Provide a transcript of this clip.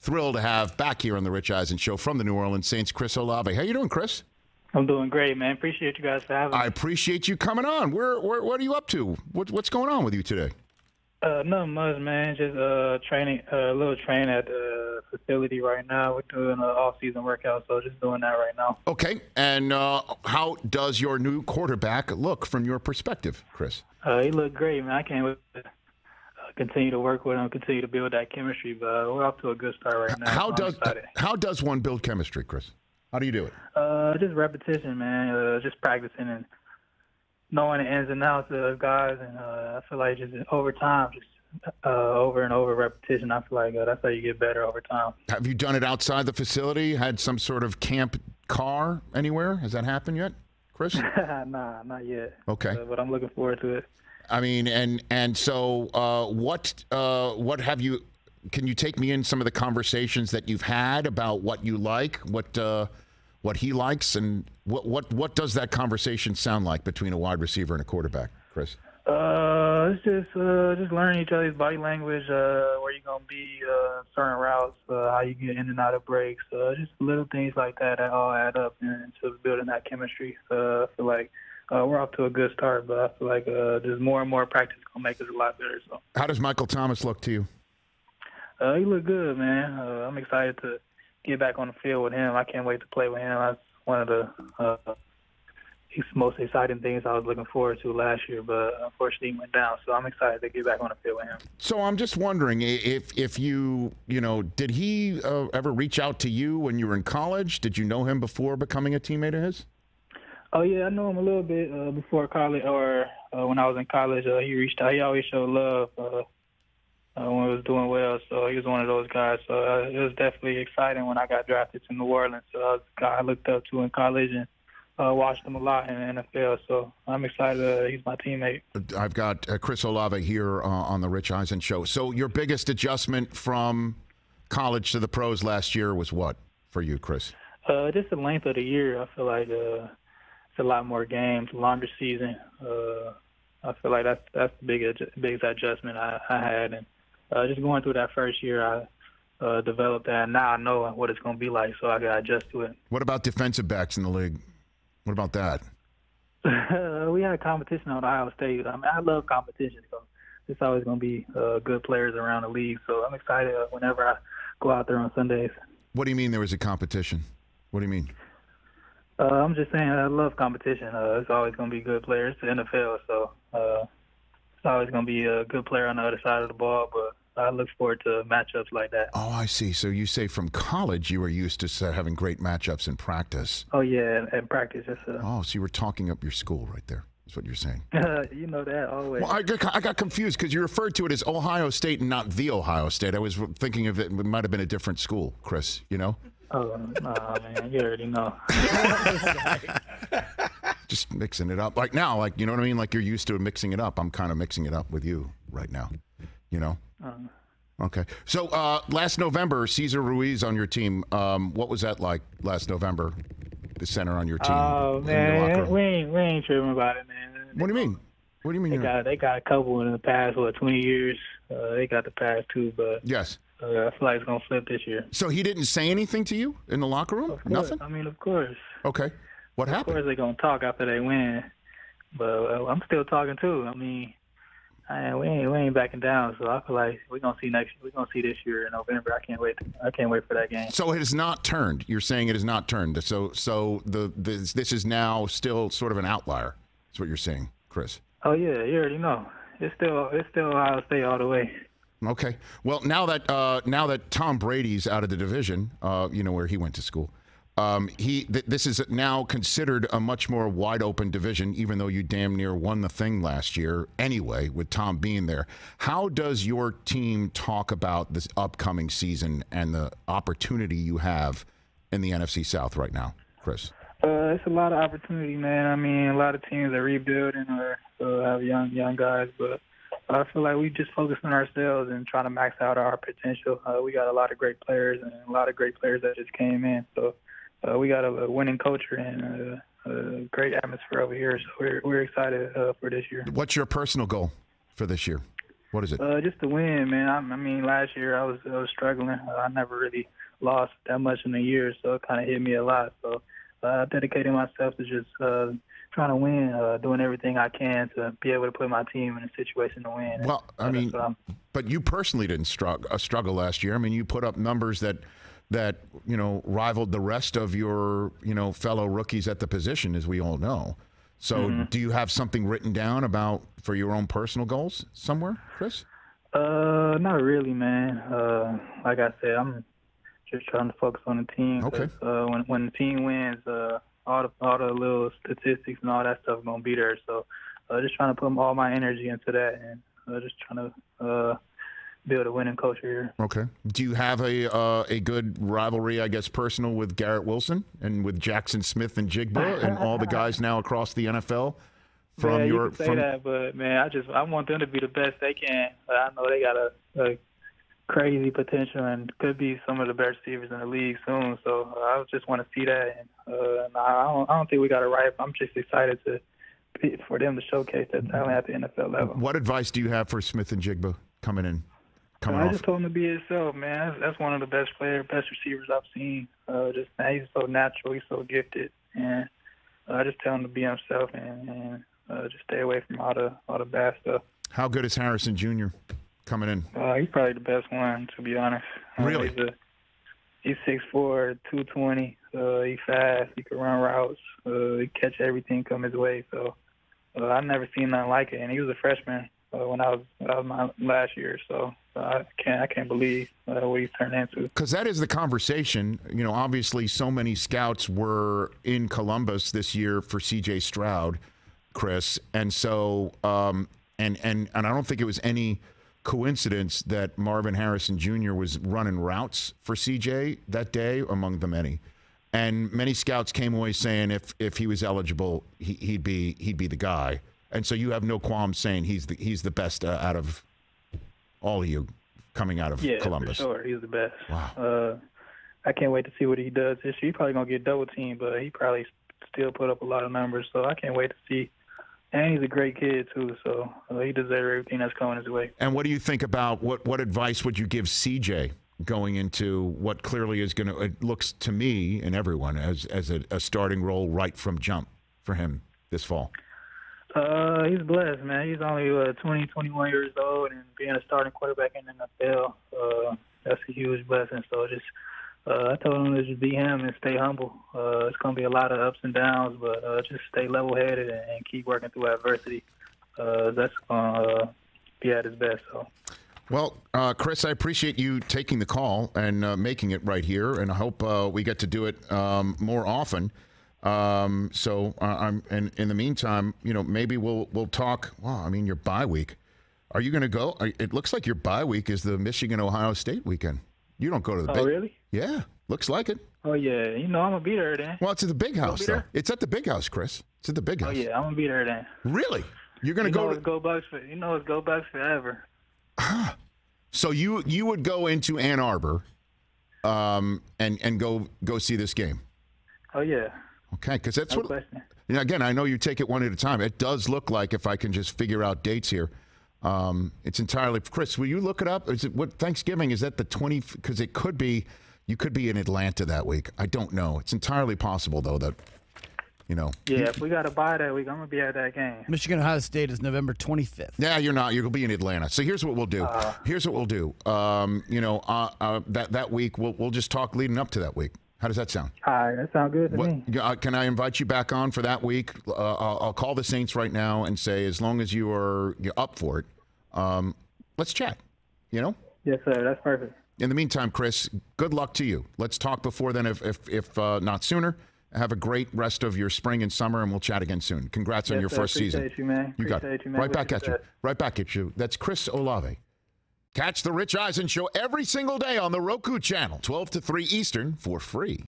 thrilled to have back here on the Rich Eisen Show from the New Orleans Saints, Chris Olave. How you doing, Chris? I'm doing great, man. Appreciate you guys for having me. I appreciate you coming on. What are you up to? What's going on with you today? Nothing much, man. Just training, a little training at the facility right now. We're doing an off-season workout, so just doing that right now. Okay. And how does your new quarterback look from your perspective, Chris? He looked great, man. I can't wait to continue to work with him, continue to build that chemistry. But we're off to a good start right now. How does one build chemistry, Chris? How do you do it? Just repetition, man. Just practicing and knowing the ins and outs of guys, and I feel like just over time, just over and over repetition, I feel like that's how you get better over time. Have you done it outside the facility? Had some sort of camp car anywhere? Has that happened yet, Chris? Nah, not yet. Okay. But I'm looking forward to it. I mean, and so what have you? Can you take me in some of the conversations that you've had about what you like, what he likes, and what does that conversation sound like between a wide receiver and a quarterback, Chris? It's just learning each other's body language, where you're gonna be, certain routes, how you get in and out of breaks, just little things like that all add up into building that chemistry. I feel like we're off to a good start, but I feel like just more and more practice gonna make us a lot better. So, how does Michael Thomas look to you? He look good, man. I'm excited to get back on the field with him. I can't wait to play with him. That's one of the most exciting things I was looking forward to last year, but unfortunately he went down. So I'm excited to get back on the field with him. So I'm just wondering if you did he ever reach out to you when you were in college? Did you know him before becoming a teammate of his? Oh, yeah, I know him a little bit before college, or when I was in college. He reached out. He always showed love when I was doing well, so he was one of those guys. So it was definitely exciting when I got drafted to New Orleans. So I was a guy I looked up to in college and watched him a lot in the NFL. So I'm excited he's my teammate. I've got Chris Olave here on the Rich Eisen Show. So your biggest adjustment from college to the pros last year was what for you, Chris? Just the length of the year. I feel like it's a lot more games, longer season. I feel like that's the biggest adjustment I had. And just going through that first year, I developed that. Now I know what it's going to be like, so I got to adjust to it. What about defensive backs in the league? What about that? We had competition on Ohio State. I mean, I love competition, so there's always going to be good players around the league. So I'm excited whenever I go out there on Sundays. What do you mean there was a competition? What do you mean? I'm just saying I love competition. It's always going to be good players. It's the NFL, so it's always going to be a good player on the other side of the ball, but I look forward to matchups like that. Oh, I see. So you say from college you were used to having great matchups in practice. Oh, yeah, in practice. Oh, so you were talking up your school right there. That's what you're saying. You know that always. Well, I got confused because you referred to it as Ohio State and not the Ohio State. I was thinking of it might have been a different school, Chris, you know? Oh, nah, man, you already know. Just mixing it up. Like now, like, you know what I mean? Like you're used to mixing it up. I'm kind of mixing it up with you right now, you know? Okay. So last November, Cesar Ruiz on your team. What was that like last November? The center on your team. Oh man, we ain't tripping about it, man. What do you mean? What do you mean? They got a couple in the past 20 years. They got the past too, but yes. I feel like it's gonna flip this year. So he didn't say anything to you in the locker room? Nothing. I mean, of course. Okay. What happened? Of course they're gonna talk after they win, but I'm still talking too. I mean, we ain't backing down. So I feel like we're gonna see this year in November. I can't wait for that game. So it has not turned. You're saying it has not turned. So this is now still sort of an outlier. That's what you're saying, Chris. Oh yeah, you already know. It's still Ohio State all the way. Okay. Well, now that Tom Brady's out of the division, where he went to school, this is now considered a much more wide open division, even though you damn near won the thing last year anyway, with Tom being there. How does your team talk about this upcoming season and the opportunity you have in the NFC South right now, Chris? It's a lot of opportunity, man. I mean, a lot of teams are rebuilding or have young guys, but I feel like we just focus on ourselves and trying to max out our potential. We got a lot of great players and a lot of great players that just came in. So we got a winning culture and a great atmosphere over here. So we're excited for this year. What's your personal goal for this year? What is it? Just to win, man. I mean, last year I was struggling. I never really lost that much in a year, so it kind of hit me a lot. So I dedicated myself to just trying to win, doing everything I can to be able to put my team in a situation to win. Well, I mean, but you personally didn't struggle last year. I mean, you put up numbers that rivaled the rest of your fellow rookies at the position, as we all know. So do you have something written down for your own personal goals somewhere, Chris? Not really, man. Like I said, I'm just trying to focus on the team. Okay. When the team wins, all the little statistics and all that stuff is gonna be there. So just trying to put all my energy into that, and just trying to build a winning culture here. Okay. Do you have a good rivalry, I guess, personal with Garrett Wilson and with Jackson Smith-Njigba and all the guys now across the NFL? You can say that, but man, I want them to be the best they can. I know they got a crazy potential and could be some of the best receivers in the league soon. So I just want to see that. And I don't think we got it right. I'm just excited for them to showcase that talent at the NFL level. What advice do you have for Smith-Njigba coming in? I just told him to be himself, man. That's one of the best receivers I've seen. He's so natural, he's so gifted, and I just tell him to be himself and just stay away from all the bad stuff. How good is Harrison Jr. coming in? He's probably the best one, to be honest. Really? He's 6'4", 220. He's fast. He can run routes. He catch everything come his way. So I've never seen nothing like it. And he was a freshman when I was my last year. So I can't believe what he's turned into. Because that is the conversation. Obviously, so many scouts were in Columbus this year for CJ Stroud, Chris, and so and I don't think it was any coincidence that Marvin Harrison Jr. was running routes for CJ that day, among the many. And many scouts came away saying if he was eligible, he'd be the guy. And so you have no qualms saying he's the best out of all of you coming out of Columbus. Yeah, for sure. He's the best. Wow. I can't wait to see what he does this year. He's probably going to get double teamed, but he probably still put up a lot of numbers. So I can't wait to see. And he's a great kid, too, so he deserves everything that's coming his way. And what do you think about what advice would you give CJ going into what clearly is going to, it looks to me and everyone, as a starting role right from jump for him this fall? He's blessed, man. He's only 20, 21 years old, and being a starting quarterback in the NFL, that's a huge blessing. So just I told him to just be him and stay humble. It's going to be a lot of ups and downs, but just stay level-headed and keep working through adversity. That's going to be at his best. So. Well, Chris, I appreciate you taking the call and making it right here, and I hope we get to do it more often. And in the meantime, maybe we'll talk. Well, I mean, your bye week. Are you going to go? It looks like your bye week is the Michigan-Ohio State weekend. You don't go to the big. Oh, really? Yeah, looks like it. Oh, yeah. I'm going to be there then. Well, it's at the big house, though. It's at the big house, Chris. It's at the big house. Oh, yeah. I'm going to be there then. Really? You're going to go? It's Go Bucks it's Go Bucks forever. So you would go into Ann Arbor and go see this game? Oh, yeah. Okay, because that's no question. Again, I know you take it one at a time. It does look like, if I can just figure out dates here, it's entirely. Chris, will you look it up? Is it what Thanksgiving? Is that the 20? Because it could be. You could be in Atlanta that week. I don't know. It's entirely possible, though, that Yeah, if we got to buy that week, I'm gonna be at that game. Michigan Ohio State is November 25th. Yeah, you're not. You'll be in Atlanta. So here's what we'll do. That week we'll just talk leading up to that week. How does that sound? All right, that sounds good to me. Can I invite you back on for that week? I'll call the Saints right now and say, as long as you're up for it, let's chat. Yes, sir. That's perfect. In the meantime, Chris, good luck to you. Let's talk before then, if not sooner. Have a great rest of your spring and summer, and we'll chat again soon. Congrats on your first season. Appreciate you, man. You got it. Right back at you. Right back at you. That's Chris Olave. Catch the Rich Eisen Show every single day on the Roku channel, 12 to 3 Eastern, for free.